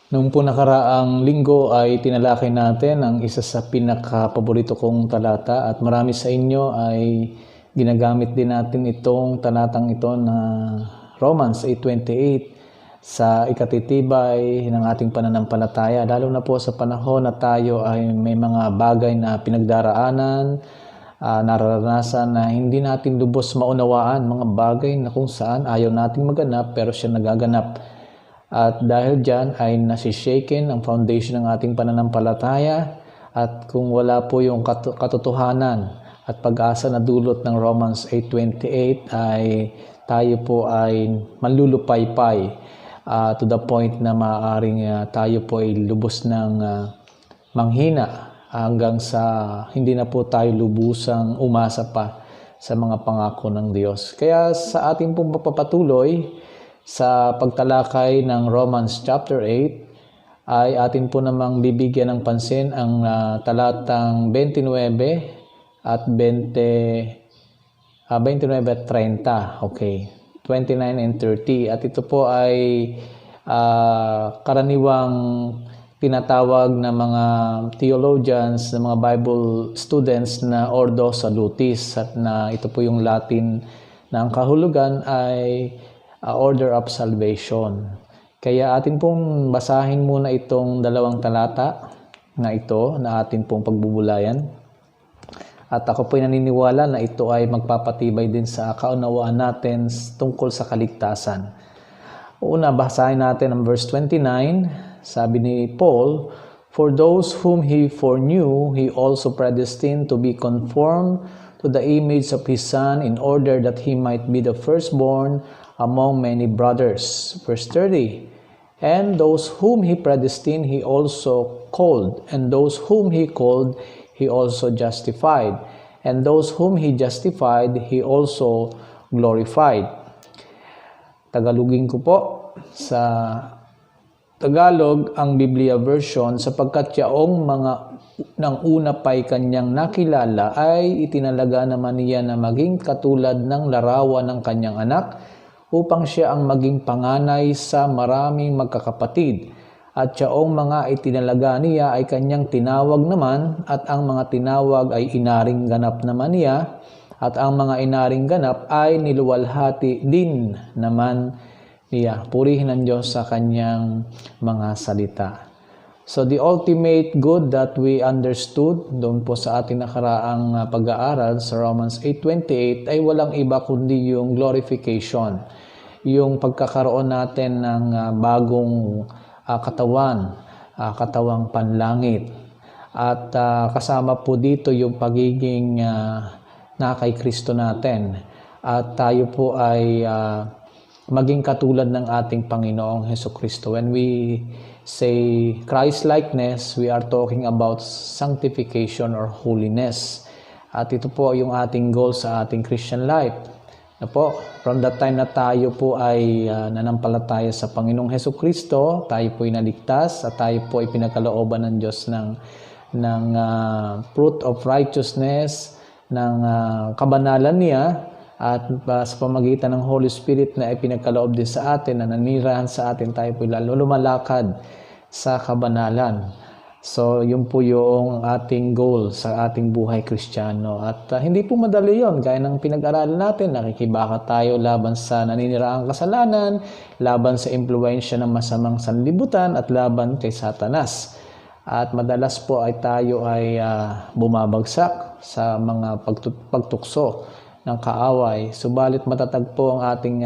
Noong po nakaraang linggo ay tinalakay natin ang isa sa pinaka-paborito kong talata at marami sa inyo ay ginagamit din natin itong talatang ito na Romans 8:28 sa ikatitibay ng ating pananampalataya, lalo na po sa panahon na tayo ay may mga bagay na pinagdaraanan, nararanasan na hindi natin lubos maunawaan, mga bagay na kung saan ayaw nating maganap pero siya nagaganap. At dahil dyan ay nasishaken ang foundation ng ating pananampalataya, at kung wala po yung katotohanan at pag-asa na dulot ng Romans 8:28 ay tayo po ay manlulupaypay to the point na maaaring tayo po ay lubos ng manghina hanggang sa hindi na po tayo lubusang umasa pa sa mga pangako ng Diyos. Kaya sa ating pong papatuloy sa pagtalakay ng Romans chapter 8 ay atin po namang bibigyan ng pansin ang talatang 29 at 29 at 30. Okay. 29 and 30. At ito po ay karaniwang tinatawag na mga theologians, na mga Bible students na Ordo Salutis, at na ito po yung Latin na ang kahulugan ay order of salvation. Kaya atin pong basahin muna itong dalawang talata na ito na atin pong pagbubulayan. At ako po'y naniniwala na ito ay magpapatibay din sa kaunawaan natin tungkol sa kaligtasan. Una, basahin natin ang verse 29. Sabi ni Paul, "For those whom He foreknew, He also predestined to be conformed to the image of His Son, in order that He might be the firstborn among many brothers." Verse 30, "And those whom He predestined, He also called. And those whom He called, He also justified. And those whom He justified, He also glorified." Tagalogin ko po sa Tagalog ang Biblia version, "Sapagkat yaong mga nang una pa'y kanyang nakilala, ay itinalaga naman niya na maging katulad ng larawan ng kanyang anak, upang siya ang maging panganay sa maraming magkakapatid. At yaong mga itinalaga niya ay kanyang tinawag naman, at ang mga tinawag ay inaring ganap naman niya, at ang mga inaring ganap ay niluwalhati din naman niya." Purihin ang Diyos sa kanyang mga salita. So the ultimate good that we understood doon po sa ating nakaraang pag-aaral sa Romans 8:28 ay walang iba kundi yung glorification. Yung pagkakaroon natin ng bagong katawang panlangit. At kasama po dito yung pagiging na kay Kristo natin. At tayo po ay maging katulad ng ating Panginoong Hesukristo. When we say Christ-likeness, we are talking about sanctification or holiness. At ito po yung ating goal sa ating Christian life. Na po, from the time na tayo po ay nanampalataya sa Panginoong Hesukristo, tayo po ay naligtas at tayo po ay pinagkalooban ng Diyos ng fruit of righteousness, ng kabanalan niya, at sa pamagitan ng Holy Spirit na ipinagkaloob din sa atin, na nanirahan sa atin, tayo po lalo lumalakad sa kabanalan. So, yun po yung ating goal sa ating buhay Kristiyano. At hindi po madali yun. Gaya ng pinag-aralan natin, nakikibaka tayo laban sa naniniraang kasalanan, laban sa impluwensya ng masamang sanlibutan, at laban kay Satanas. At madalas po ay tayo ay bumabagsak sa mga pagtukso ng kaaway. Subalit matatag po ang ating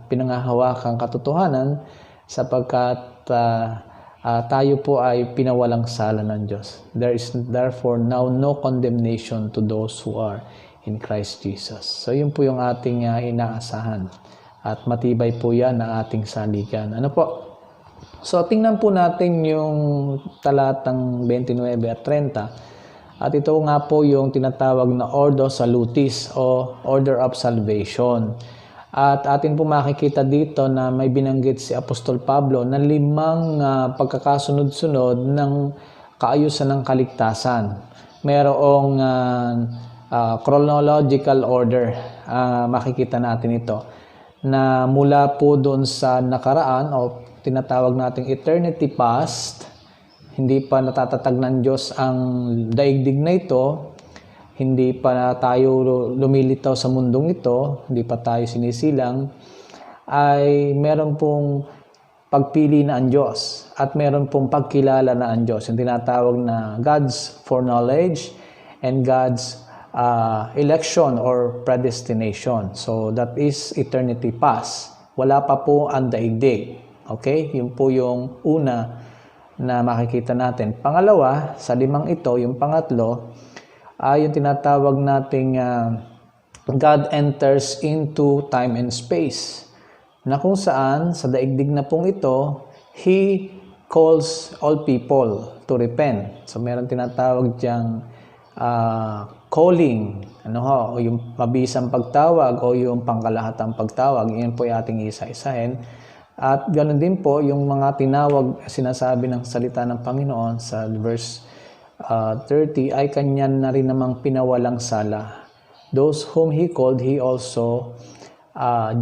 pinangahawakang katotohanan, sapagkat tayo po ay pinawalang sala ng Diyos. There is therefore now no condemnation to those who are in Christ Jesus. So yun po yung ating inaasahan. At matibay po yan ang ating saligan. Ano po? So tingnan po natin yung talatang 29 at 30. At ito nga po yung tinatawag na Ordo Salutis o Order of Salvation. At atin po makikita dito na may binanggit si Apostol Pablo na 5 pagkakasunod-sunod ng kaayusan ng kaligtasan. Mayroong chronological order, makikita natin ito, na mula po doon sa nakaraan o tinatawag nating eternity past, hindi pa natatatag ng Diyos ang daigdig na ito, hindi pa tayo lumilitaw sa mundong ito, hindi pa tayo sinisilang, ay meron pong pagpili na ang Diyos at meron pong pagkilala na ang Diyos. Yung tinatawag na God's foreknowledge and God's election or predestination. So that is eternity past. Wala pa po ang daigdig. Okay? Yun po yung una na makikita natin. Pangalawa, sa limang ito, yung pangatlo, yung tinatawag nating God enters into time and space. Na kung saan, sa daigdig na pong ito, He calls all people to repent. So, meron tinatawag diyang calling, o yung mabisang pagtawag o yung pangkalahatang pagtawag. Iyan po yung ating isa-isahin. At ganoon din po, yung mga tinawag, sinasabi ng salita ng Panginoon sa verse 30, ay kanyan na rin namang pinawalang sala. Those whom He called, He also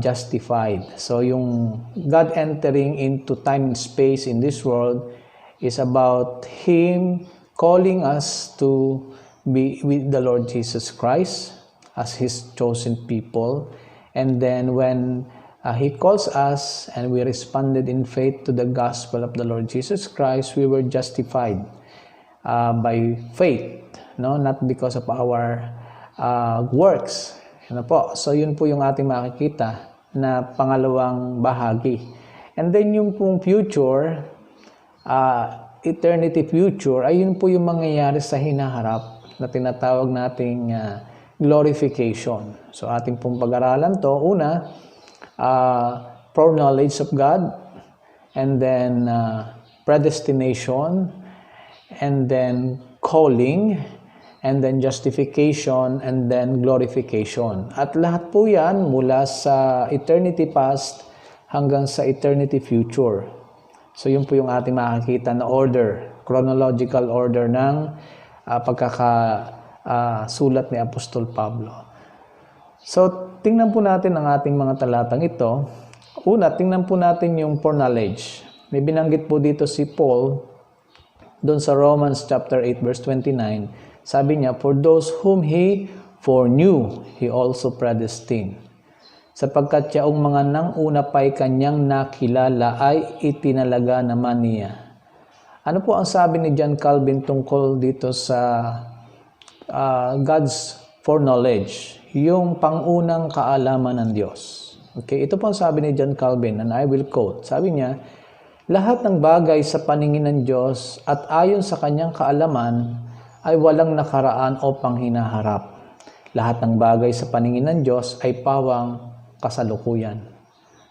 justified. So yung God entering into time and space in this world is about Him calling us to be with the Lord Jesus Christ as His chosen people. And then when He calls us and we responded in faith to the gospel of the Lord Jesus Christ, we were justified by faith, not because of our works. So yun po yung ating makikita na pangalawang bahagi. And then yung pong future, eternity future, ay yun po yung mangyayari sa hinaharap na tinatawag nating glorification. So ating pong pag-aralan to, una, foreknowledge of God, and then predestination, and then calling, and then justification, and then glorification. At lahat po yan mula sa eternity past hanggang sa eternity future. So yun po yung ating makikita na order, chronological order ng pagkakasulat ni Apostol Pablo. So tingnan po natin ang ating mga talatang ito. Una, tingnan po natin yung foreknowledge. May binanggit po dito si Paul doon sa Romans chapter 8 verse 29. Sabi niya, for those whom He foreknew, He also predestined. Sapagkat yaong mga nang una pa'y kanyang nakilala ay itinalaga naman niya. Ano po ang sabi ni John Calvin tungkol dito sa God's foreknowledge? Yung pangunang kaalaman ng Diyos. Okay, ito po ang sabi ni John Calvin, and I will quote. Sabi niya, lahat ng bagay sa paningin ng Diyos at ayon sa kanyang kaalaman ay walang nakaraan o panghinaharap. Lahat ng bagay sa paningin ng Diyos ay pawang kasalukuyan.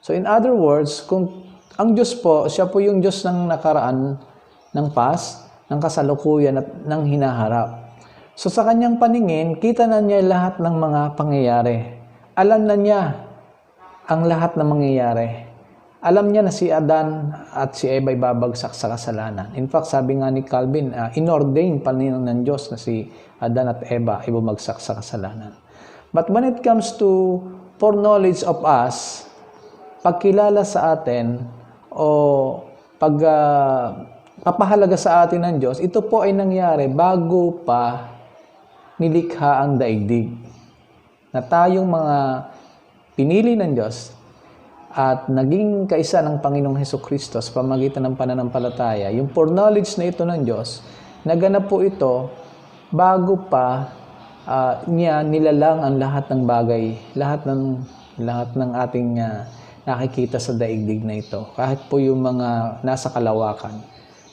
So in other words, kung ang Diyos po, siya po yung Diyos ng nakaraan, ng past, ng kasalukuyan at ng hinaharap. So sa kanyang paningin, kita na niya lahat ng mga pangyayari. Alam na niya ang lahat ng mangyayari. Alam niya na si Adan at si Eva ay babagsak sa kasalanan. In fact, sabi nga ni Calvin, inordain pa ng Diyos na si Adan at Eva ay bumagsak sa kasalanan. But when it comes to foreknowledge of us, pagkilala sa atin o papahalaga sa atin ng Diyos, ito po ay nangyari bago pa nilikha ang daigdig. Na tayong mga pinili ng Diyos at naging kaisa ng Panginoong Hesukristo sa pamagitan ng pananampalataya, yung foreknowledge na ito ng Diyos, naganap po ito bago pa niya nilalang ang lahat ng bagay, lahat ng ating nakikita sa daigdig na ito, kahit po yung mga nasa kalawakan,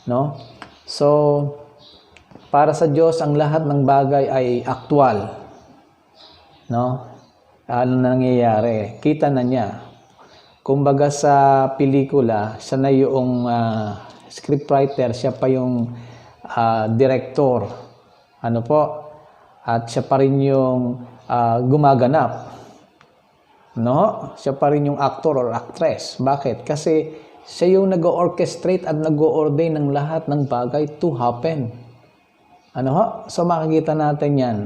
no? So para sa Diyos ang lahat ng bagay ay aktwal, no? Ano nangyayari? Kita na niya. Kumbaga sa pelikula, siya na yung scriptwriter, siya pa yung director. Ano po? At siya pa rin yung gumaganap. No? Siya pa rin yung actor or actress. Bakit? Kasi siya yung nag-orchestrate at nag-ordain ng lahat ng bagay to happen. Ano ho? So makikita natin yan,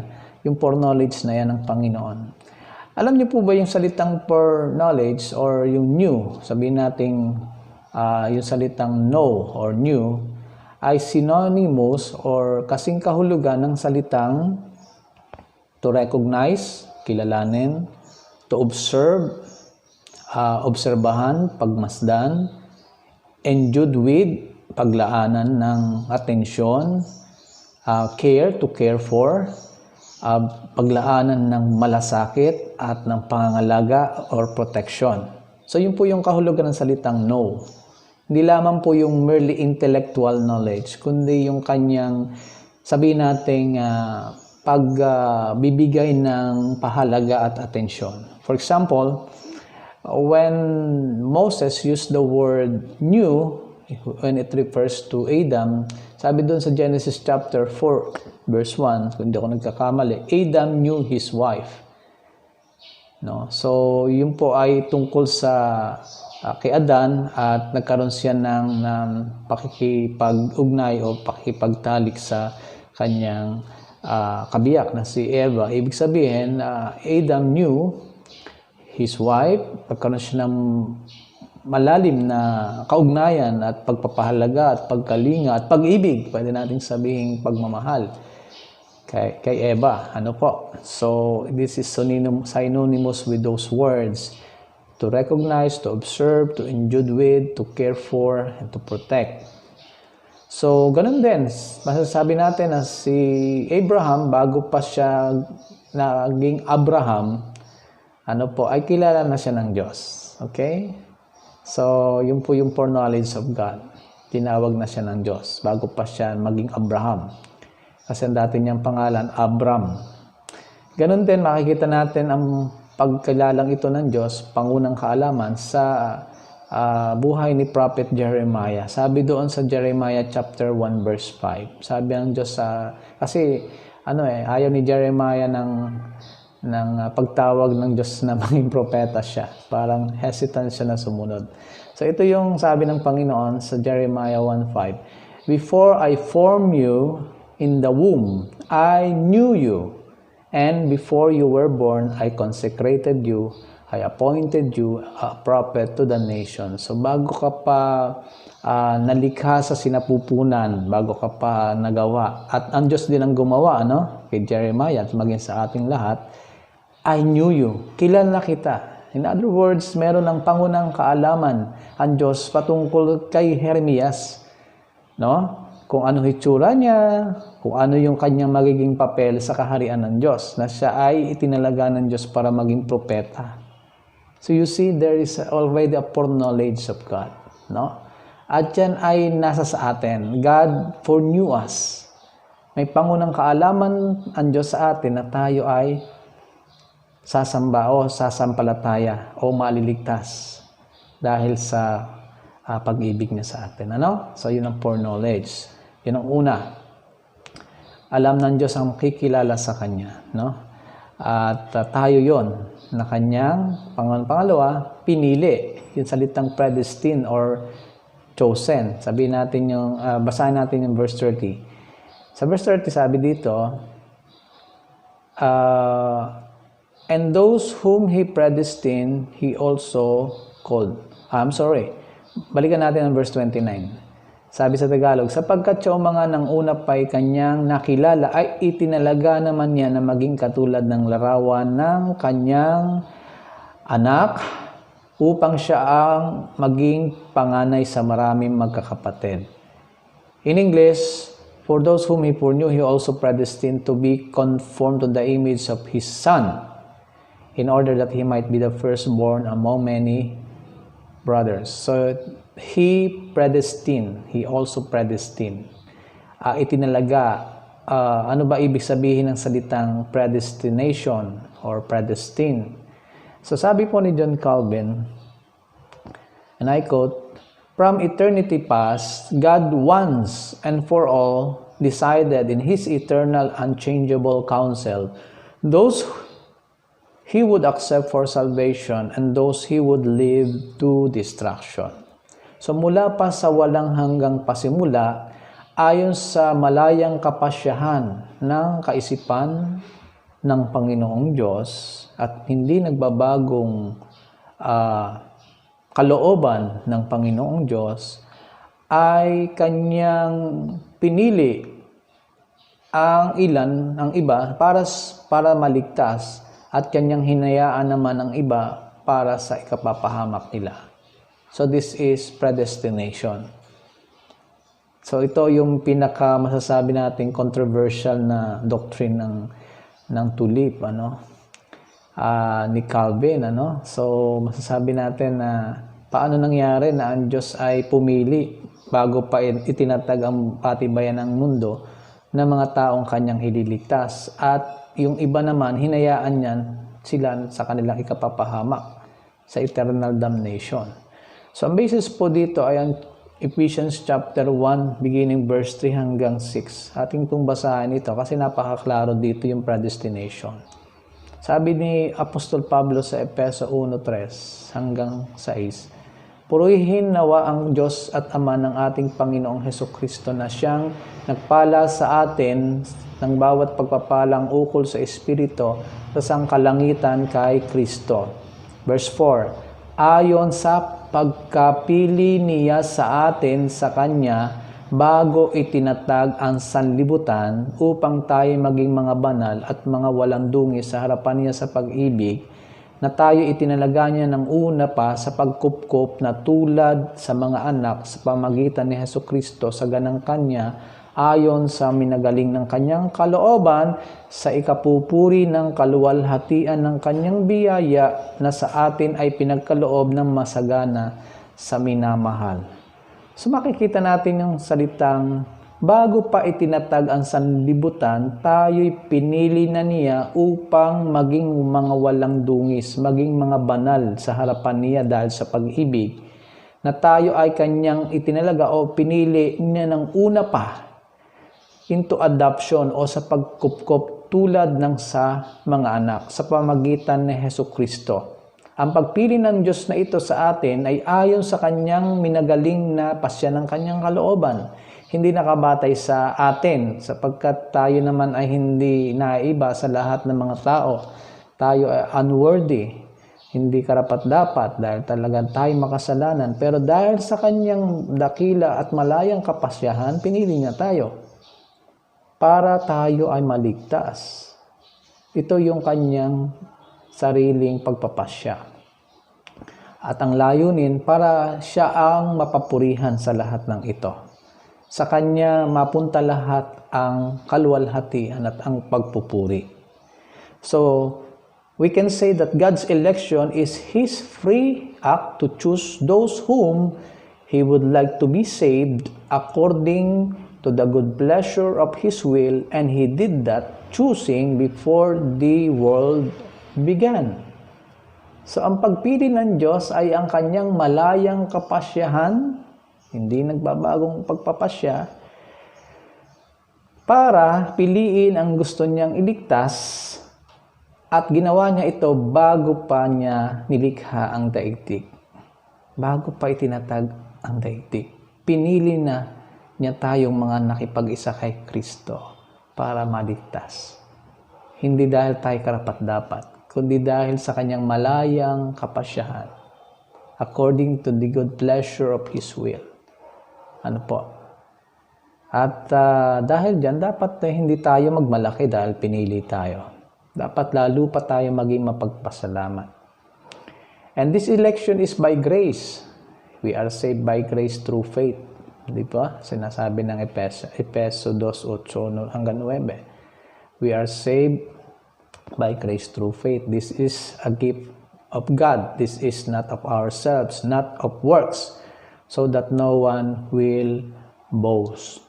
yung foreknowledge na yan ng Panginoon. Alam niyo po ba yung salitang foreknowledge or yung new, sabihin nating yung salitang know or new, ay synonymous or kasing kahulugan ng salitang to recognize, kilalanin, to observe, obserbahan, pagmasdan, endued with, paglaanan ng atensyon, care, to care for, paglaanan ng malasakit at ng pangangalaga or protection. So yun po yung kahulugan ng salitang know. Hindi lamang po yung merely intellectual knowledge, kundi yung kanyang, sabihin nating, pagbibigay ng pahalaga at atensyon. For example, when Moses used the word new, when it refers to Adam, sabi doon sa Genesis chapter 4, verse 1, kung hindi ako nagkakamali, Adam knew his wife. No? So, yun po ay tungkol sa kay Adan at nagkaroon siya ng pakikipag-ugnay o pakikipagtalik sa kanyang kabiyak na si Eva. Ibig sabihin, Adam knew his wife, pagkaroon siya ng malalim na kaugnayan at pagpapahalaga at pagkalinga at pag-ibig, pwede nating sabihin pagmamahal kay Eva. Ano po? So, this is synonymous with those words. To recognize, to observe, to endued with, to care for, and to protect. So, ganun din. Masasabi natin na si Abraham, bago pa siya naging Abraham, ay kilala na siya ng Diyos. Okay? So, yun po yung foreknowledge of God. Tinawag na siya ng Diyos bago pa siya maging Abraham. Kasi ang dati niyang pangalan, Abram. Ganun din, makikita natin ang pagkilalang ito ng Diyos, pangunang kaalaman sa buhay ni Prophet Jeremiah. Sabi doon sa Jeremiah chapter 1 verse 5. Sabi ng Diyos kasi ayaw ni Jeremiah ng pagtawag ng Diyos na maging propeta siya. Parang hesitant siya na sumunod. So ito yung sabi ng Panginoon sa Jeremiah 1:5. Before I formed you in the womb, I knew you. And before you were born, I consecrated you, I appointed you a prophet to the nation. So bago ka pa nalikha sa sinapupunan, bago ka pa nagawa, at ang Diyos din ang gumawa, kay Jeremiah at maging sa ating lahat, I knew you, kilala kita. In other words, meron ng pangunang kaalaman ang Diyos patungkol kay Jeremias, kung ano hitsura niya, kung ano yung kanyang magiging papel sa kaharian ng Diyos, na siya ay itinalaga ng Diyos para maging propeta. So you see, there is already a foreknowledge of God. At yan ay nasa sa atin. God foreknew us. May pangunang kaalaman ang Diyos sa atin na tayo ay sasamba o sasampalataya o maliligtas dahil sa pag-ibig niya sa atin. So yun ang foreknowledge. Yun ang una. Alam ng Diyos ang makikilala sa Kanya. At tayo yon na Kanyang, pangalawa, pinili. Yung salitang predestined or chosen. Sabihin natin basahin natin yung verse 30. Sa verse 30 sabi dito, and those whom He predestined, He also called. Balikan natin ang verse 29. Sabi sa Tagalog, sapagkat siya mga nang una pa'y kanyang nakilala, ay itinalaga naman niya na maging katulad ng larawan ng kanyang anak, upang siya ang maging panganay sa maraming magkakapatid. In English, for those whom He foreknew, He also predestined to be conformed to the image of His Son, in order that He might be the firstborn among many brothers. So, He predestined. He also predestined. Itinalaga. Ano ba ibig sabihin ng salitang predestination or predestined? So sabi po ni John Calvin, and I quote, from eternity past, God once and for all decided in His eternal unchangeable counsel those He would accept for salvation and those He would leave to destruction. So mula pa sa walang hanggang pasimula, ayon sa malayang kapasyahan ng kaisipan ng Panginoong Diyos at hindi nagbabagong kalooban ng Panginoong Diyos, ay kanyang pinili ang iba para maligtas, at kanyang hinayaan naman ang iba para sa ikapapahamak nila. So this is predestination. So ito yung pinaka masasabi nating controversial na doctrine ng tulip, ni Calvin, So masasabi natin na paano nangyari na ang Diyos ay pumili bago pa itinatag ang patibayan ng mundo ng mga taong kanyang ililigtas, at yung iba naman hinayaan niyan sila sa kanilang ikapapahamak sa eternal damnation. So ang basis po dito ay ang Ephesians chapter 1 beginning verse 3 hanggang 6. Ating pong basahin ito kasi napakaklaro dito yung predestination. Sabi ni Apostol Pablo sa Efeso 1:3 hanggang 6, purihin nawa ang Diyos at Ama ng ating Panginoong Hesukristo na siyang nagpala sa atin ng bawat pagpapalang ukol sa Espiritu sa sangkalangitan kay Kristo. Verse 4, ayon sa pagkapili niya sa atin sa Kanya bago itinatag ang sanlibutan upang tayo maging mga banal at mga walang dungis sa harapan niya sa pag-ibig, na tayo itinalaga niya ng una pa sa pagkupkop na tulad sa mga anak sa pamagitan ni Hesukristo sa ganang Kanya, ayon sa minagaling ng Kanyang kalooban sa ikapupuri ng kaluwalhatian ng Kanyang biyaya na sa atin ay pinagkaloob ng masagana sa minamahal. So makikita natin yung salitang bago pa itinatag ang sanlibutan, tayo'y pinili na niya upang maging mga walang dungis, maging mga banal sa harapan niya dahil sa pag-ibig, na tayo ay kanyang itinalaga o pinili niya ng una pa into adoption o sa pagkupkop tulad ng sa mga anak sa pamagitan ni Hesukristo. Ang pagpili ng Diyos na ito sa atin ay ayon sa kanyang minagaling na pasya ng kanyang kalooban. Hindi nakabatay sa atin, sapagkat tayo naman ay hindi naiba sa lahat ng mga tao. Tayo ay unworthy, hindi karapat-dapat dahil talagang tayo makasalanan. Pero dahil sa kanyang dakila at malayang kapasyahan, pinili niya tayo para tayo ay maligtas. Ito yung kanyang sariling pagpapasya. At ang layunin para siya ang mapapurihan sa lahat ng ito. Sa kanya mapunta lahat ang kaluwalhatian at ang pagpupuri. So, we can say that God's election is His free act to choose those whom He would like to be saved according to the good pleasure of His will, and He did that choosing before the world began. So, ang pagpili ng Diyos ay ang kanyang malayang kapasyahan, hindi nagbabagong pagpapasya, para piliin ang gusto niyang iligtas, at ginawa niya ito bago pa niya nilikha ang daigdig. Bago pa itinatag ang daigdig. Pinili na niya tayong mga nakipag-isa kay Kristo para maligtas. Hindi dahil tayo karapat-dapat, kundi dahil sa kanyang malayang kapasyahan, according to the good pleasure of His will. Ano po? At dahil dyan, dapat hindi tayo magmalaki dahil pinili tayo. Dapat lalo pa tayo maging mapagpasalamat. And this election is by grace. We are saved by grace through faith. Di ba? Sinasabi ng Efeso 2:8 hanggang 9. We are saved by grace through faith. This is a gift of God. This is not of ourselves, not of works, so that no one will boast.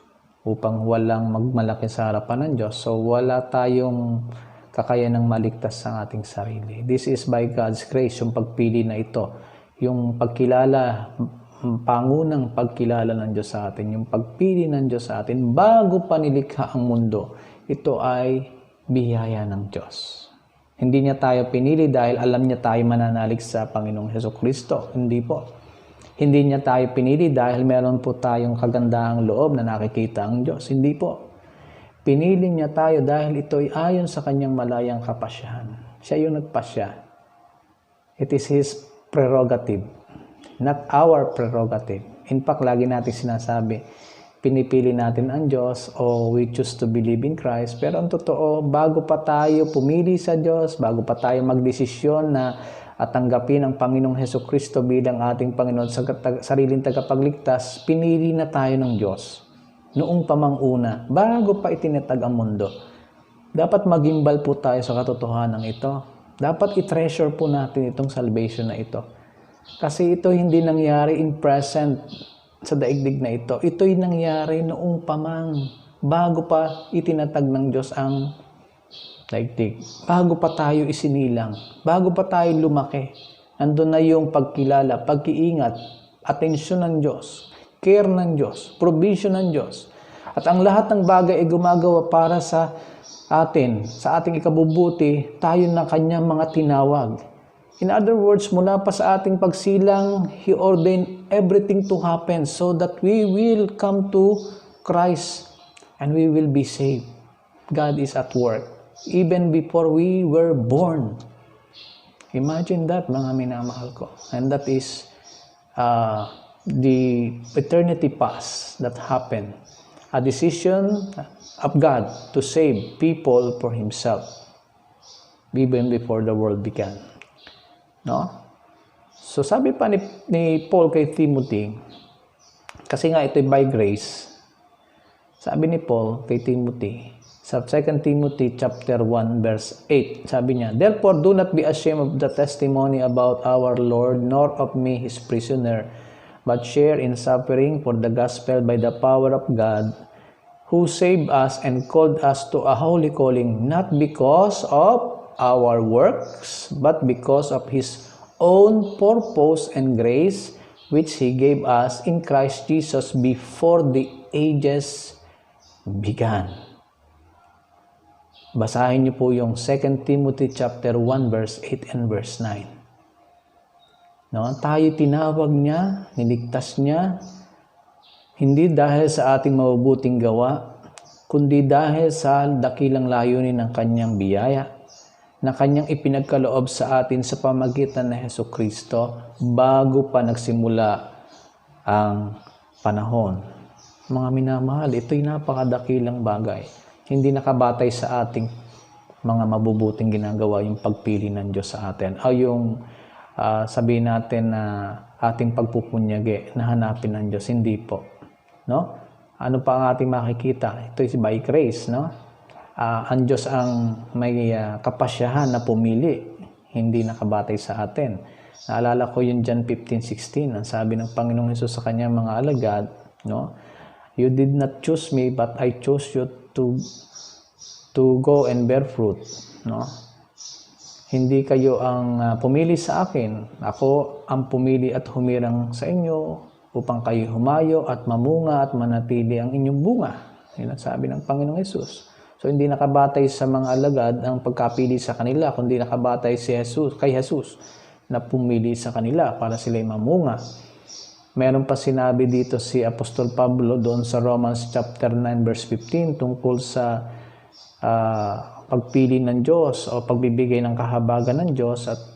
Upang walang magmalaki sa harapan ng Diyos. So wala tayong kakayanang maligtas sa ating sarili. This is by God's grace, yung pagpili na ito. Yung pagkilala, pangunang pagkilala ng Diyos sa atin, yung pagpili ng Diyos sa atin bago pa nilikha ang mundo. Ito ay biyaya ng Diyos. Hindi niya tayo pinili dahil alam niya tayo mananalig sa Panginoong Hesukristo. Hindi po. Hindi niya tayo pinili dahil meron po tayong kagandahang loob na nakikita ang Diyos. Hindi po. Pinili niya tayo dahil ito ay ayon sa kanyang malayang kapasyahan. Siya yung nagpasya. It is His prerogative. not our prerogative. In fact, lagi natin sinasabi, pinipili natin ang Diyos o we choose to believe in Christ. Pero ang totoo, bago pa tayo pumili sa Diyos, bago pa tayo magdesisyon na at tanggapin ang Panginoong Hesukristo bilang ating Panginoon sa sariling tagapagligtas, pinili na tayo ng Diyos noong pamanguna, bago pa itinatag ang mundo. Dapat magimbal po tayo sa katotohanan ito. Dapat i-treasure po natin itong salvation na ito. Kasi ito hindi nangyari in present sa daigdig na ito. Ito'y nangyari noong pamang, bago pa itinatag ng Diyos ang daigdig. Bago pa tayo isinilang, bago pa tayo lumaki, andun na yung pagkilala, pag-iingat, atensyon ng Diyos, care ng Diyos, provision ng Diyos. At ang lahat ng bagay ay gumagawa para sa atin, sa ating ikabubuti, tayo na kanyang mga tinawag. In other words, mula pa sa ating pagsilang, He ordained everything to happen so that we will come to Christ and we will be saved. God is at work even before we were born. Imagine that, mga minamahal ko. And that is the eternity past that happened. A decision of God to save people for Himself even before the world began. No? So sabi pa ni Paul kay Timothy, kasi nga ito'y by grace, sabi ni Paul kay Timothy, sa 2 Timothy chapter 1 verse 8, sabi niya, "Therefore do not be ashamed of the testimony about our Lord, nor of me his prisoner, but share in suffering for the gospel by the power of God, who saved us and called us to a holy calling, not because of our works, but because of His own purpose and grace, which He gave us in Christ Jesus before the ages began." Basahin niyo po yung 2 Timothy chapter 1 verse 8 and verse 9. No, tayo tinawag niya, niligtas niya, hindi dahil sa ating mabubuting gawa, kundi dahil sa dakilang layunin ng kanyang biyaya na kanyang ipinagkaloob sa atin sa pamagitan ng Hesukristo bago pa nagsimula ang panahon. Mga minamahal, ito'y napakadakilang bagay. Hindi nakabatay sa ating mga mabubuting ginagawa yung pagpili ng Diyos sa atin. O yung sabihin natin na ating pagpupunyagi na hanapin ng Diyos. Hindi po. No? Ano pa ang ating makikita? Ito is by grace. No? Ang Diyos ang may kapasyahan na pumili. Hindi nakabatay sa atin. Naalala ko yung John 15:16. Ang sabi ng Panginoong Hesus sa kanyang mga alagad, no? "You did not choose me, but I chose you to go and bear fruit." No? Hindi kayo ang pumili sa akin. Ako ang pumili at humirang sa inyo upang kayo humayo at mamunga at manatili ang inyong bunga. Yan ang sabi ng Panginoong Hesus. So hindi nakabatay sa mga alagad ang pagkapili sa kanila, kundi nakabatay kay Jesus na pumili sa kanila para sila'y mamunga. Meron pa sinabi dito si Apostol Pablo doon sa Romans chapter 9 verse 15 tungkol sa pagpili ng Diyos o pagbibigay ng kahabagan ng Diyos at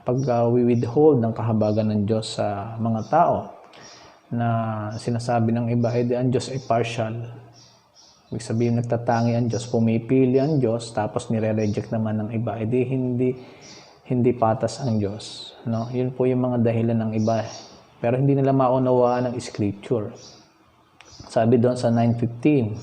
pag-withhold ng kahabagan ng Diyos sa mga tao, na sinasabi ng iba, ang Diyos ay partial. Ibig sabihin, nagtatangi ang Diyos, pumipili ang Diyos, tapos nire-reject naman ng iba. Hindi patas ang Diyos. No? Yun po yung mga dahilan ng iba. Pero hindi nila maunawaan ng Scripture. Sabi doon sa 9:15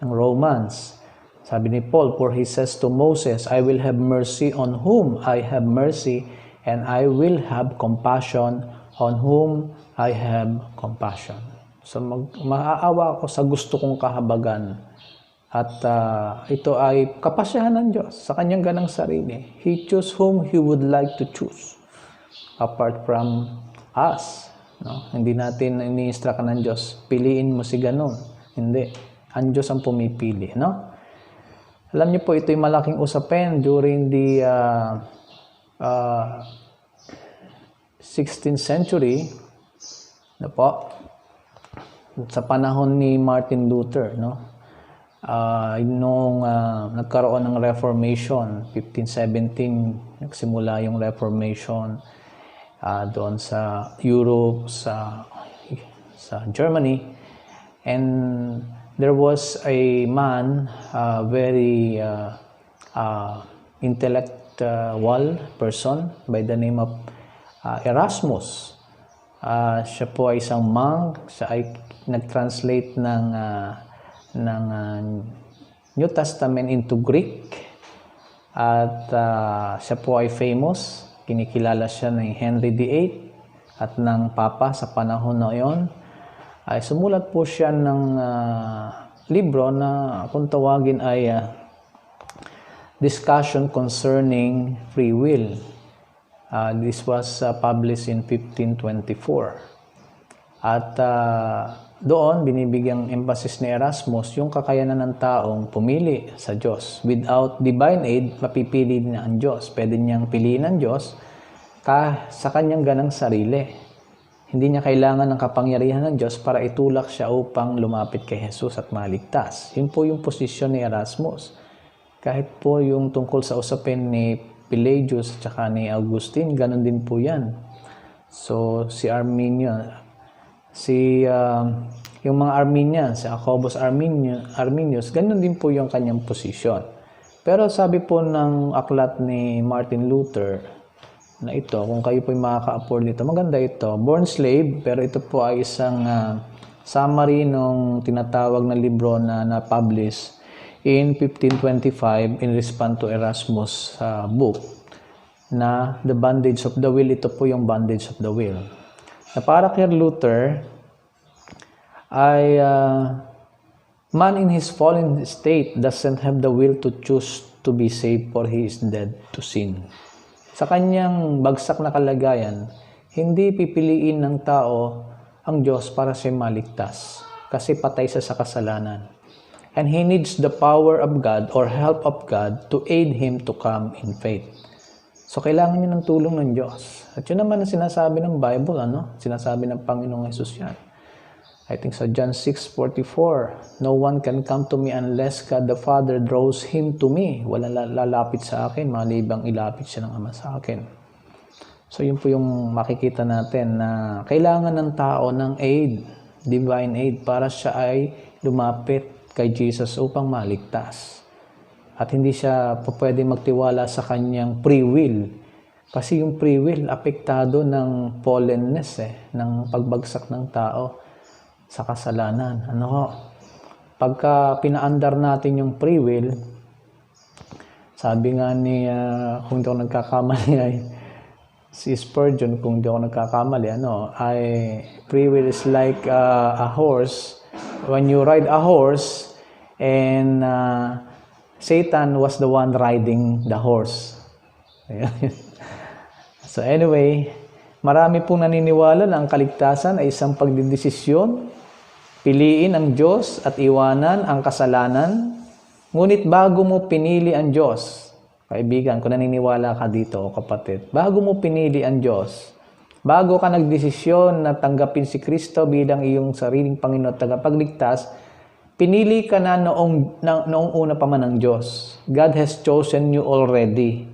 ng Romans, sabi ni Paul, "For he says to Moses, I will have mercy on whom I have mercy, and I will have compassion on whom I have compassion." So maaawa ako sa gusto kong kahabagan. At ito ay kapasyahan ng Diyos sa kanyang ganang sarili. He chose whom He would like to choose. Apart from us. No? Hindi natin ini-instruct ng Diyos, piliin mo si ganon. Hindi. Ang Diyos ang pumipili. No? Alam niyo po, ito yung malaking usapin during the 16th century. No po? Sa panahon ni Martin Luther, no? Nung nagkaroon ng Reformation, 1517, nagsimula yung Reformation. doon sa Europe, sa Germany. And there was a man, very intellectual person by the name of Erasmus. Siya po ay isang monk. Siya ay nag-translate ng New Testament into Greek. At siya po ay famous. Kinikilala siya ng Henry VIII at ng Papa sa panahon na iyon. Ay sumulat po siya ng libro na kung tawagin ay Discussion Concerning Free Will. This was published in 1524. At doon, binibigyang emphasis ni Erasmus yung kakayanan ng taong pumili sa Diyos. Without divine aid, mapipili niya ang Diyos. Pwede niyang piliin ang Diyos sa kanyang ganang sarili. Hindi niya kailangan ng kapangyarihan ng Diyos para itulak siya upang lumapit kay Jesus at maligtas. Yun po yung posisyon ni Erasmus. Kahit po yung tungkol sa usapin ni Pelagius at saka ni Augustine, ganun din po yan. So, si Arminian, yung mga Arminian, si Jacobus Arminius, ganun din po yung kanyang posisyon. Pero sabi po ng aklat ni Martin Luther na ito, kung kayo po makaka-afford nito, maganda ito. Born Slave, pero ito po ay isang summary ng tinatawag na libro na na-publish in 1525 in response to Erasmus' book na The Bondage of the Will. Ito po yung Bondage of the Will. Na para kay Luther ay man in his fallen state doesn't have the will to choose to be saved, for he is dead to sin. Sa kanyang bagsak na kalagayan, hindi pipiliin ng tao ang Diyos para siya maligtas kasi patay siya sa kasalanan. And he needs the power of God or help of God to aid him to come in faith. So, kailangan niya ng tulong ng Diyos. At yun naman ang sinasabi ng Bible, Sinasabi ng Panginoong Hesus yan. I think sa John 6:44, no one can come to me unless God the Father draws him to me. Walang lalapit sa akin, malibang ilapit siya ng Ama sa akin. So, yun po yung makikita natin na kailangan ng tao ng aid, divine aid, para siya ay lumapit kay Jesus upang maligtas. At hindi siya pwede magtiwala sa kanyang free will. Kasi yung free will, apektado ng fallenness, ng pagbagsak ng tao sa kasalanan. Pagka pinaandar natin yung free will, sabi nga ni, kung hindi ako nagkakamali ay, si Spurgeon, kung hindi ako nagkakamali, ay free will is like a horse. When you ride a horse and Satan was the one riding the horse. So anyway, marami pong naniniwala na ang kaligtasan ay isang pagdedesisyon, piliin ang Diyos at iwanan ang kasalanan. Ngunit bago mo pinili ang Diyos, kaibigan, kung naniniwala ka dito o kapatid, bago mo pinili ang Diyos, bago ka nagdesisyon na tanggapin si Kristo bilang iyong sariling Panginoon at tagapagligtas, pinili ka na noong una pa man ng Diyos. God has chosen you already.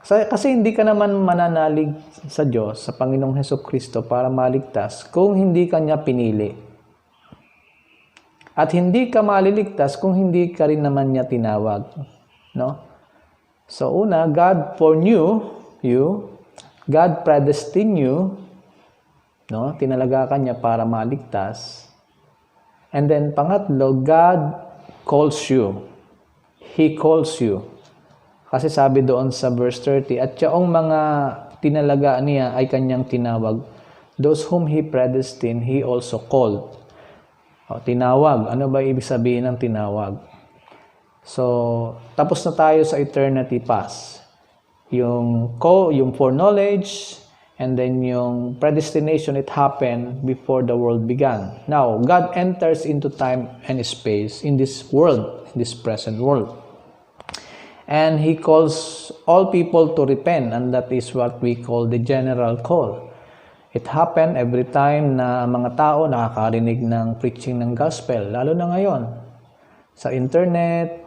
Kasi hindi ka naman mananalig sa Diyos, sa Panginoong Hesukristo para maligtas kung hindi ka niya pinili. At hindi ka maliligtas kung hindi ka rin naman niya tinawag. So una, God foreknew you. God predestined you, tinalaga ka niya para maligtas. And then pangatlo, God calls you. He calls you. Kasi sabi doon sa verse 30, at yung mga tinalaga niya ay kanyang tinawag. Those whom He predestined, He also called. Tinawag. Ano ba ibig sabihin ng tinawag? So, tapos na tayo sa eternity past. Yung foreknowledge, and then yung predestination, it happened before the world began. Now, God enters into time and space in this world, in this present world. And He calls all people to repent, and that is what we call the general call. It happened every time na mga tao nakakarinig ng preaching ng gospel, lalo na ngayon. Sa internet,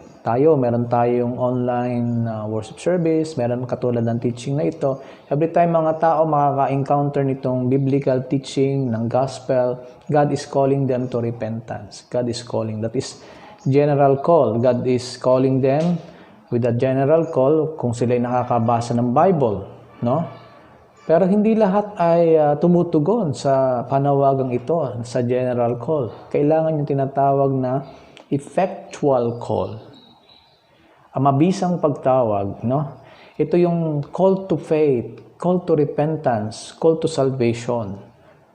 meron tayong online worship service, meron katulad ng teaching na ito. Every time mga tao makaka-encounter nitong biblical teaching ng gospel, God is calling them to repentance. God is calling. That is general call. God is calling them with a general call kung sila'y nakakabasa ng Bible, no? Pero hindi lahat ay tumutugon sa panawagang ito, sa general call. Kailangan yung tinatawag na effectual call. Ang mabisang pagtawag, no? Ito yung call to faith, call to repentance, call to salvation.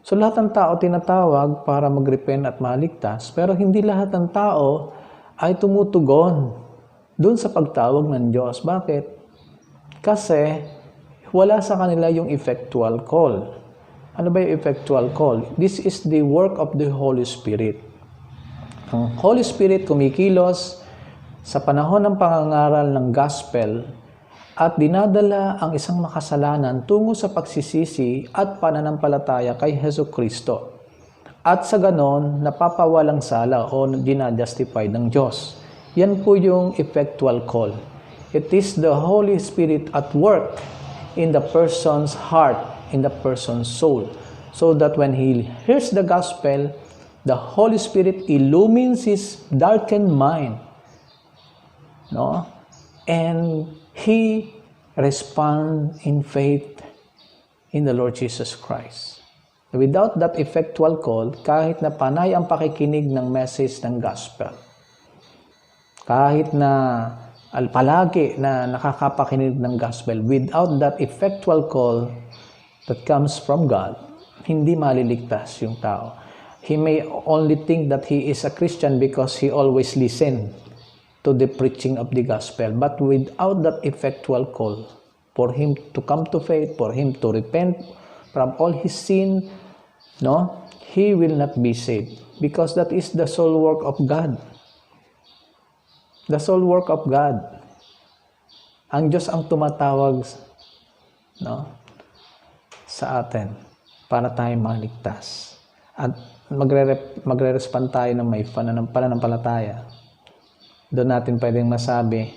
So lahat ng tao tinatawag para mag-repent at maligtas, pero hindi lahat ng tao ay tumutugon dun sa pagtawag ng Diyos. Bakit? Kasi wala sa kanila yung effectual call. Ano ba yung effectual call? This is the work of the Holy Spirit. Ang Holy Spirit kumikilos sa panahon ng pangangaral ng gospel at dinadala ang isang makasalanan tungo sa pagsisisi at pananampalataya kay Hesus Kristo. At sa ganon, napapawalang sala o dinajustify ng Diyos. Yan po yung effectual call. It is the Holy Spirit at work in the person's heart, in the person's soul. So that when he hears the gospel, the Holy Spirit illumines his darkened mind. No? And he responds in faith in the Lord Jesus Christ. Without that effectual call, kahit na panay ang pakikinig ng message ng gospel, kahit na palagi na nakakapakinig ng gospel, without that effectual call that comes from God, hindi maliligtas yung tao. He may only think that he is a Christian because he always listens to the preaching of the gospel. But without that effectual call, for him to come to faith, for him to repent from all his sin, no, he will not be saved. Because that is the sole work of God. The sole work of God. Ang Diyos ang tumatawag, no, sa atin para tayo maligtas. At magre-respond tayo ng may pananampalataya. Doon natin pwedeng masabi,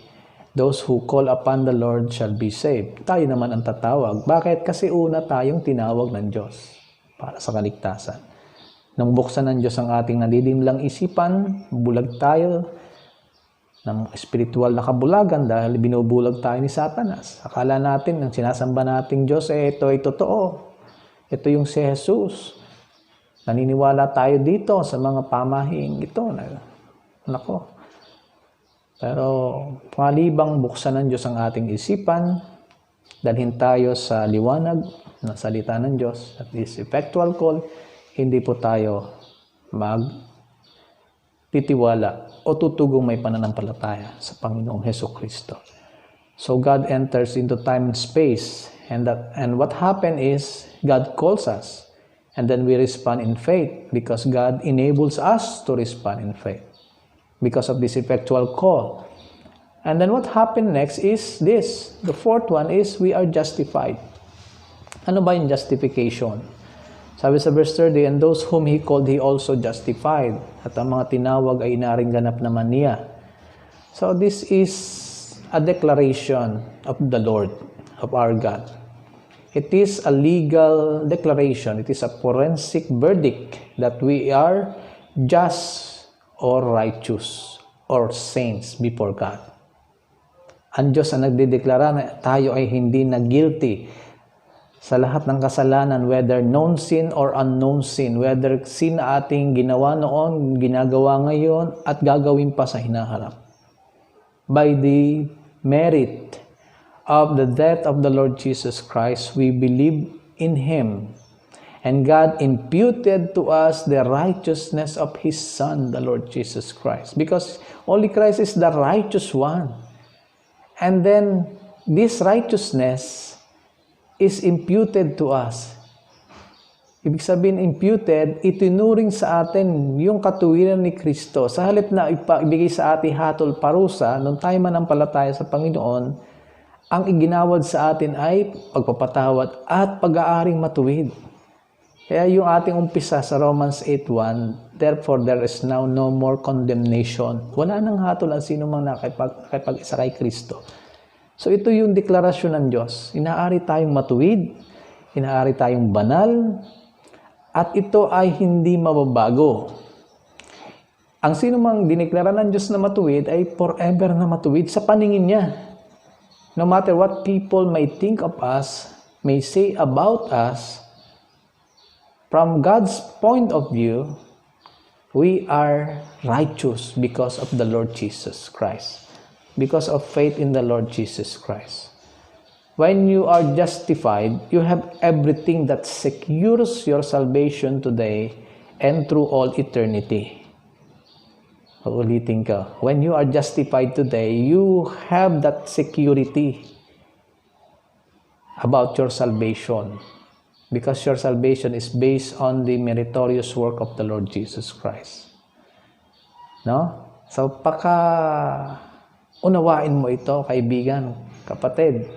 those who call upon the Lord shall be saved. Tayo naman ang tatawag. Bakit? Kasi una tayong tinawag ng Diyos para sa kaligtasan. Nang buksan ng Diyos ang ating nadidimlang isipan, bulag tayo ng espiritual na kabulagan dahil binubulag tayo ni Satanas. Akala natin, ang sinasamba nating Diyos, ito ay totoo. Ito yung si Jesus. Naniniwala tayo dito sa mga pamahing ito. Nako. Pero malibang buksan ng Diyos ang ating isipan, dalhin tayo sa liwanag ng salita ng Diyos, at this effectual call, hindi po tayo magtitiwala o tutugong may pananampalataya sa Panginoong Hesus Kristo. So God enters into time and space, and what happened is God calls us, and then we respond in faith because God enables us to respond in faith. Because of this effectual call. And then what happened next is this. The fourth one is we are justified. Ano ba yung justification? Sabi sa verse 30, and those whom He called, He also justified. At ang mga tinawag ay inaring ganap naman niya. So this is a declaration of the Lord, of our God. It is a legal declaration. It is a forensic verdict that we are just or righteous or saints before God. Ang Diyos ang nagdedeklara na tayo ay hindi na guilty sa lahat ng kasalanan, whether known sin or unknown sin, whether sin na ating ginawa noon, ginagawa ngayon, at gagawin pa sa hinaharap. By the merit of the death of the Lord Jesus Christ, we believe in Him. And God imputed to us the righteousness of His Son, the Lord Jesus Christ. Because only Christ is the righteous one. And then, this righteousness is imputed to us. Ibig sabihin, imputed, itinuring sa atin yung katuwiran ni Kristo. Sa halip na ibigay sa atin hatol parusa, nung tayo manampalataya sa Panginoon, ang iginawad sa atin ay pagpapatawad at pag-aaring matuwid. Kaya yung ating umpisa sa Romans 8:1, therefore there is now no more condemnation. Wala nang hatol ang sino mang nakipag-isa kay Kristo. So ito yung deklarasyon ng Diyos. Inaari tayong matuwid, inaari tayong banal, at ito ay hindi mababago. Ang sino mang dineklara ng Diyos na matuwid ay forever na matuwid sa paningin niya. No matter what people may think of us, may say about us, from God's point of view, we are righteous because of the Lord Jesus Christ. Because of faith in the Lord Jesus Christ. When you are justified, you have everything that secures your salvation today and through all eternity. Uulitin ko. When you are justified today, you have that security about your salvation. Because your salvation is based on the meritorious work of the Lord Jesus Christ. No? So, unawain mo ito, kaibigan, kapatid,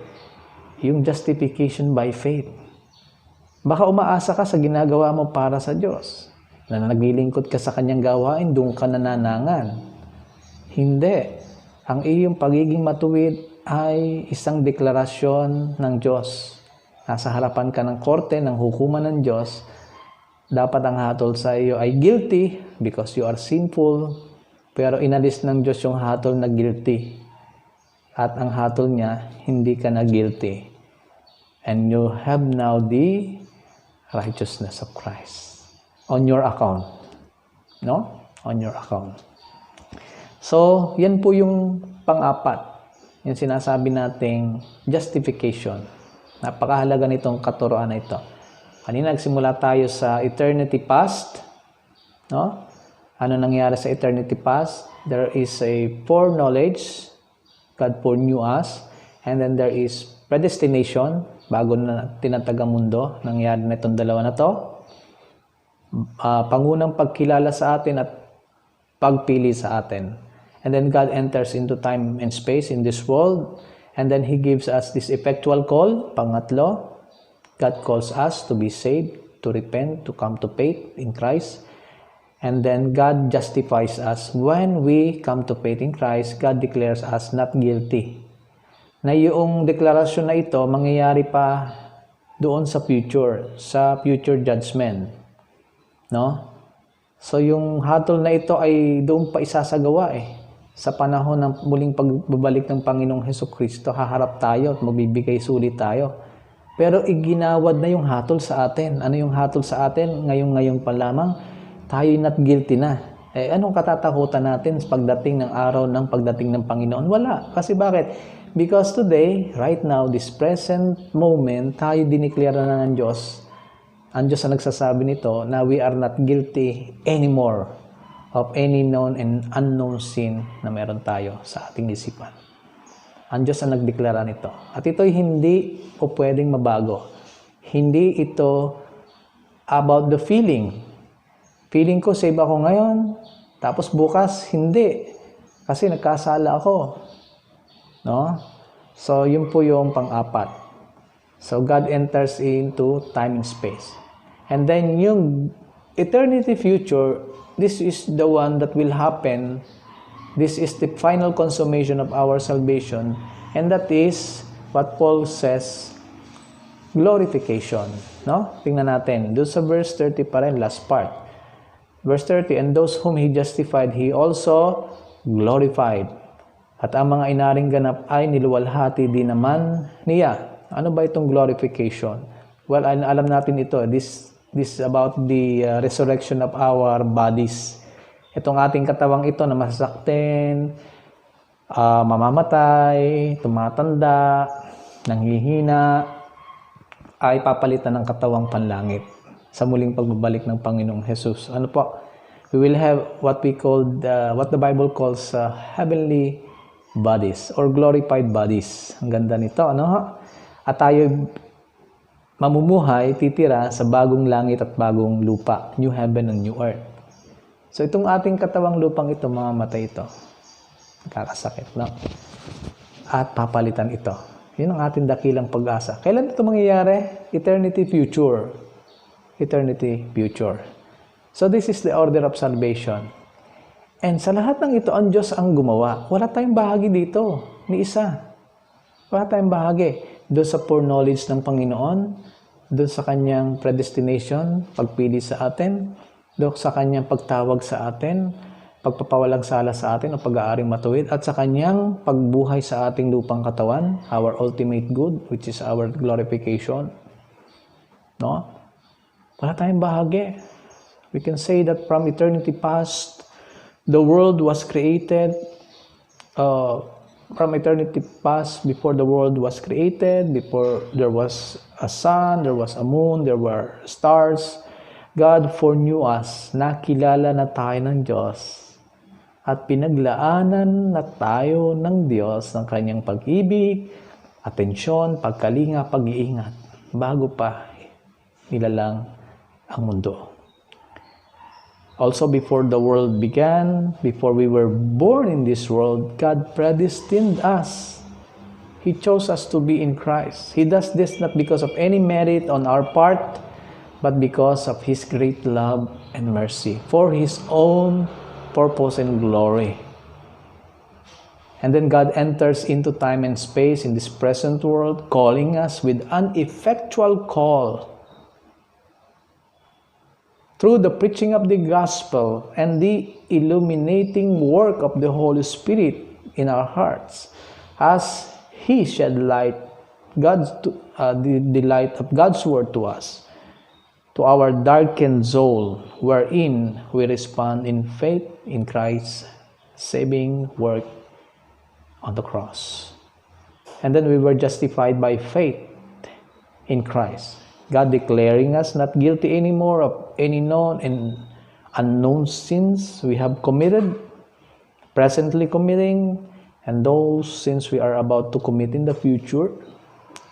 yung justification by faith. Baka umaasa ka sa ginagawa mo para sa Diyos. Na naglilingkod ka sa kanyang gawain, doon ka nananangan. Hindi. Ang iyong pagiging matuwid ay isang deklarasyon ng Diyos. Nasa harapan ka ng korte, ng hukuman ng Diyos, dapat ang hatol sa iyo ay guilty because you are sinful, pero inalis ng Diyos yung hatol na guilty. At ang hatol niya, hindi ka na guilty. And you have now the righteousness of Christ on your account. No? On your account. So, yan po yung pang-apat. Yung sinasabi nating justification. Napakahalaga nitong katuroan na ito. Kanina nagsimula tayo sa eternity past. No? Ano nangyari sa eternity past? There is a foreknowledge. God foreknew us. And then there is predestination. Bago na tinatagang mundo, nangyari na itong dalawa na to. Pangunang pagkilala sa atin at pagpili sa atin. And then God enters into time and space in this world. And then He gives us this effectual call. Pangatlo, God calls us to be saved, to repent, to come to faith in Christ. And then God justifies us. When we come to faith in Christ, God declares us not guilty. Na yung deklarasyon na ito, mangyayari pa doon sa future judgment. No? So yung hatol na ito ay doon pa isasagawa Sa panahon ng muling pagbabalik ng Panginoong Hesukristo, haharap tayo at magbibigay sulit tayo. Pero iginawad na yung hatol sa atin. Ano yung hatol sa atin? Ngayon pa lamang, tayo not guilty na. Anong katatakutan natin sa pagdating ng araw ng pagdating ng Panginoon? Wala. Kasi bakit? Because today, right now, this present moment, tayo diniklara na ng Diyos. Ang Diyos ang nagsasabi nito na we are not guilty anymore of any known and unknown sin na meron tayo sa ating isipan. Ang Diyos ang nagdeklara nito. At ito'y hindi po pwedeng mabago. Hindi ito about the feeling. Feeling ko, save ako ngayon, tapos bukas, hindi. Kasi nagkasala ako. No? So, yun po yung pang-apat. So, God enters into time and space. And then, yung eternity future, this is the one that will happen. This is the final consummation of our salvation. And that is what Paul says, glorification. No? Tingnan natin. Doon sa verse 30 pa rin, last part. Verse 30, and those whom He justified, He also glorified. At ang mga inaring ganap ay niluwalhati din naman niya. Ano ba itong glorification? Well, alam natin ito. This is about the resurrection of our bodies. Itong ating katawang ito na masasaktin, mamamatay, tumatanda, nanghihina, ay papalitan ng katawang panlangit sa muling pagbabalik ng Panginoong Jesus. Ano po? We will have what we call what the Bible calls heavenly bodies or glorified bodies. Ang ganda nito, ano? At tayo mamumuhay, titira sa bagong langit at bagong lupa, new heaven and new earth. So itong ating katawang lupang ito, mamamatay ito. Nakakasakit, no? At papalitan ito. Yun ang ating dakilang pag-asa. Kailan ito mangyayari? Eternity future. eternity future. So this is the order of salvation. And sa lahat ng ito, ang Diyos ang gumawa. Wala tayong bahagi dito, ni isa. Wala tayong bahagi. Doon sa foreknowledge ng Panginoon, doon sa kanyang predestination, pagpili sa atin, doon sa kanyang pagtawag sa atin, pagpapawalang sala sa atin o pag-aaring matuwid, at sa kanyang pagbuhay sa ating lupang katawan, our ultimate good, which is our glorification. No? Wala tayong bahagi. We can say that from eternity past, the world was created. From eternity past, before the world was created, before there was a sun, there was a moon, there were stars, God foreknew us, nakilala na tayo ng Diyos, at pinaglaanan na tayo ng Diyos ng kanyang pag-ibig, atensyon, pagkalinga, pag-iingat, bago pa nilalang ang mundo. Also, before the world began, before we were born in this world, God predestined us. He chose us to be in Christ. He does this not because of any merit on our part, but because of His great love and mercy, for His own purpose and glory. And then God enters into time and space in this present world, calling us with an effectual call through the preaching of the gospel and the illuminating work of the Holy Spirit in our hearts, as He shed light, the light of God's word to us, to our darkened soul, wherein we respond in faith in Christ's saving work on the cross. And then we were justified by faith in Christ, God declaring us not guilty anymore of any known and unknown sins we have committed, presently committing, and those sins we are about to commit in the future.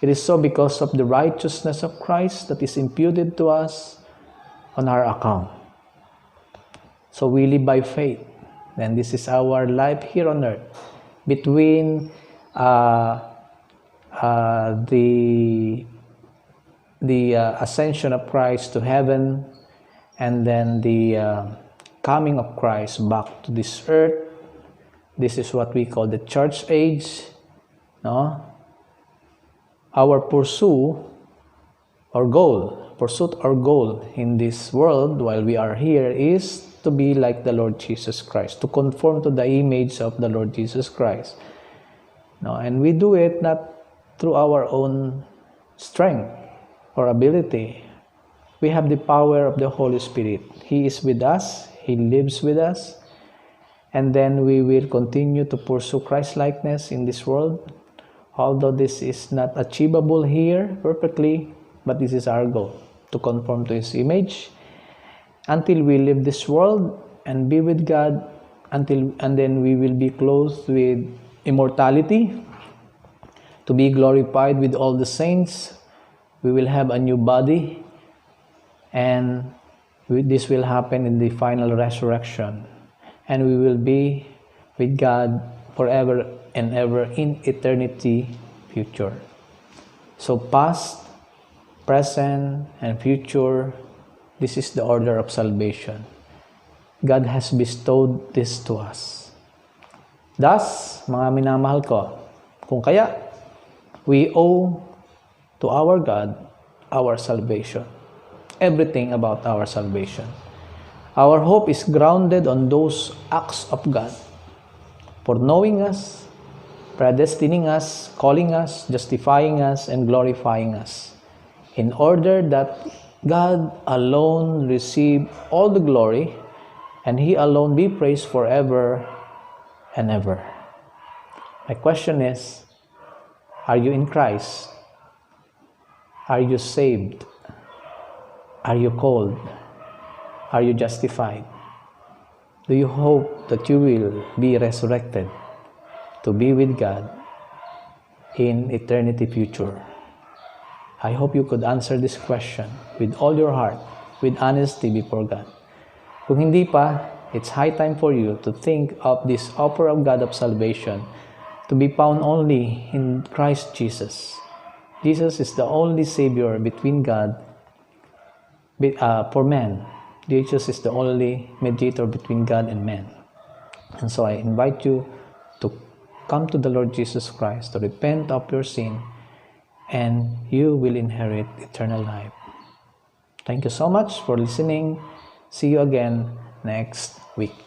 It is so because of the righteousness of Christ that is imputed to us on our account. So we live by faith, and this is our life here on earth, between the ascension of Christ to heaven, and then the coming of Christ back to this earth. This is what we call the church age. No? Our pursuit or goal in this world while we are here is to be like the Lord Jesus Christ, to conform to the image of the Lord Jesus Christ. No? And we do it not through our own strength or ability. We have the power of the Holy Spirit. He is with us. He lives with us. And then we will continue to pursue Christ-likeness in this world. Although this is not achievable here perfectly, but this is our goal, to conform to His image until we leave this world and be with God, and then we will be clothed with immortality, to be glorified with all the saints. We will have a new body, and this will happen in the final resurrection, and we will be with God forever and ever in eternity future. So past, present, and future, this is the order of salvation. God has bestowed this to us. Thus, mga minamahal ko, kung kaya, we owe to our God our salvation. Everything about our salvation. Our hope is grounded on those acts of God, for knowing us, predestining us, calling us, justifying us, and glorifying us, in order that God alone receive all the glory, and He alone be praised forever and ever. My question is, are you in Christ? Are you saved? Are you called? Are you justified? Do you hope that you will be resurrected to be with God in eternity future? I hope you could answer this question with all your heart, with honesty before God. Kung hindi pa, it's high time for you to think of this offer of God of salvation to be found only in Christ Jesus. Jesus is the only Savior between God for man. Jesus is the only mediator between God and man. And so I invite you to come to the Lord Jesus Christ, to repent of your sin, and you will inherit eternal life. Thank you so much for listening. See you again next week.